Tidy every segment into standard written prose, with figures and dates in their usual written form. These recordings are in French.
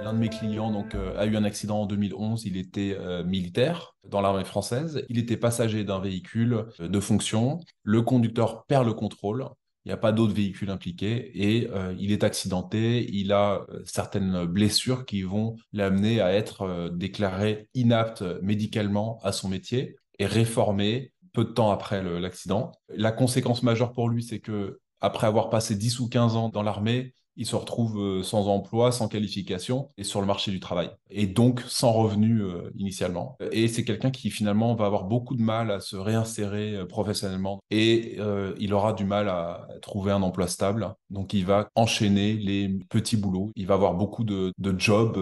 L'un de mes clients a eu un accident en 2011. Il était militaire dans l'armée française. Il était passager d'un véhicule de fonction. Le conducteur perd le contrôle. Il n'y a pas d'autres véhicules impliqués et il est accidenté. Il a certaines blessures qui vont l'amener à être déclaré inapte médicalement à son métier et réformé peu de temps après l'accident. La conséquence majeure pour lui, c'est que après avoir passé 10 ou 15 ans dans l'armée, il se retrouve sans emploi, sans qualification et sur le marché du travail. Et donc sans revenu initialement. Et c'est quelqu'un qui finalement va avoir beaucoup de mal à se réinsérer professionnellement et il aura du mal à trouver un emploi stable. Donc il va enchaîner les petits boulots. Il va avoir beaucoup de jobs,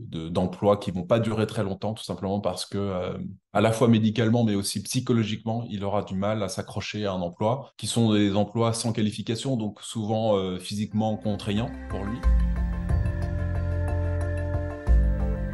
d'emplois qui vont pas durer très longtemps, tout simplement parce que à la fois médicalement, mais aussi psychologiquement, il aura du mal à s'accrocher à un emploi, qui sont des emplois sans qualification, donc souvent physiquement contraignants pour lui.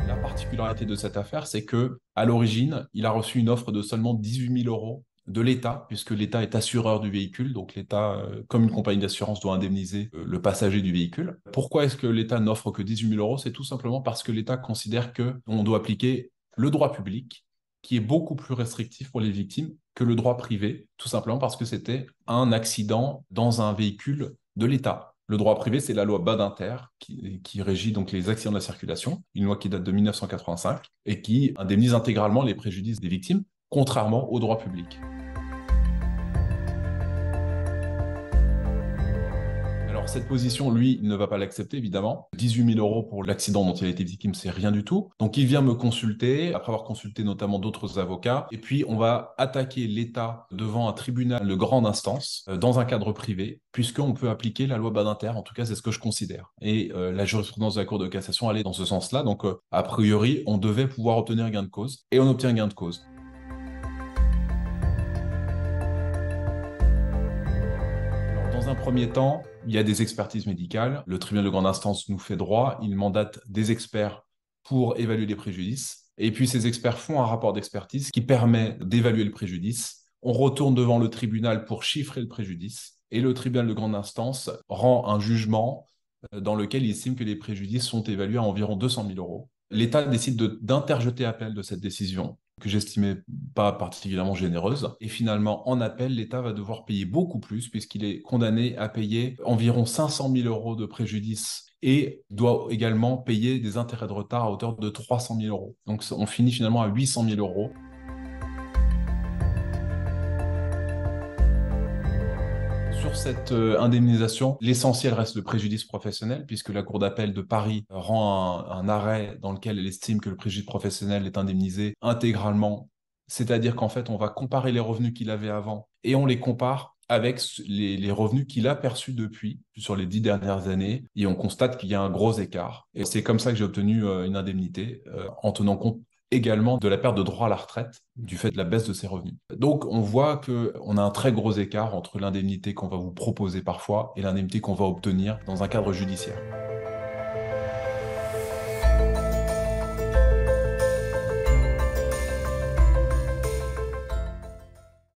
La particularité de cette affaire, c'est que à l'origine, il a reçu une offre de seulement 18 000 euros de l'État, puisque l'État est assureur du véhicule, donc l'État, comme une compagnie d'assurance, doit indemniser le passager du véhicule. Pourquoi est-ce que l'État n'offre que 18 000 euros? C'est tout simplement parce que l'État considère qu'on doit appliquer le droit public, qui est beaucoup plus restrictif pour les victimes que le droit privé, tout simplement parce que c'était un accident dans un véhicule de l'État. Le droit privé, c'est la loi Badinter qui régit donc les accidents de la circulation, une loi qui date de 1985 et qui indemnise intégralement les préjudices des victimes, contrairement au droit public. Alors, cette position, lui, il ne va pas l'accepter, évidemment. 18 000 euros pour l'accident dont il a été victime, c'est rien du tout. Donc, il vient me consulter, après avoir consulté notamment d'autres avocats. Et puis, on va attaquer l'État devant un tribunal de grande instance, dans un cadre privé, puisqu'on peut appliquer la loi Badinter. En tout cas, c'est ce que je considère. Et la jurisprudence de la Cour de cassation allait dans ce sens-là. Donc, a priori, on devait pouvoir obtenir gain de cause. Et on obtient gain de cause. Dans un premier temps, il y a des expertises médicales. Le tribunal de grande instance nous fait droit. Il mandate des experts pour évaluer les préjudices. Et puis, ces experts font un rapport d'expertise qui permet d'évaluer le préjudice. On retourne devant le tribunal pour chiffrer le préjudice. Et le tribunal de grande instance rend un jugement dans lequel il estime que les préjudices sont évalués à environ 200 000 euros. L'État décide d'interjeter appel de cette décision, que j'estimais pas particulièrement généreuse. Et finalement, en appel, l'État va devoir payer beaucoup plus, puisqu'il est condamné à payer environ 500 000 euros de préjudice et doit également payer des intérêts de retard à hauteur de 300 000 euros. Donc on finit finalement à 800 000 euros. Sur cette indemnisation, l'essentiel reste le préjudice professionnel, puisque la Cour d'appel de Paris rend un arrêt dans lequel elle estime que le préjudice professionnel est indemnisé intégralement. C'est-à-dire qu'en fait, on va comparer les revenus qu'il avait avant et on les compare avec les revenus qu'il a perçus depuis, sur les 10 dernières années, et on constate qu'il y a un gros écart. Et c'est comme ça que j'ai obtenu une indemnité, en tenant compte également de la perte de droit à la retraite du fait de la baisse de ses revenus. Donc, on voit qu'on a un très gros écart entre l'indemnité qu'on va vous proposer parfois et l'indemnité qu'on va obtenir dans un cadre judiciaire.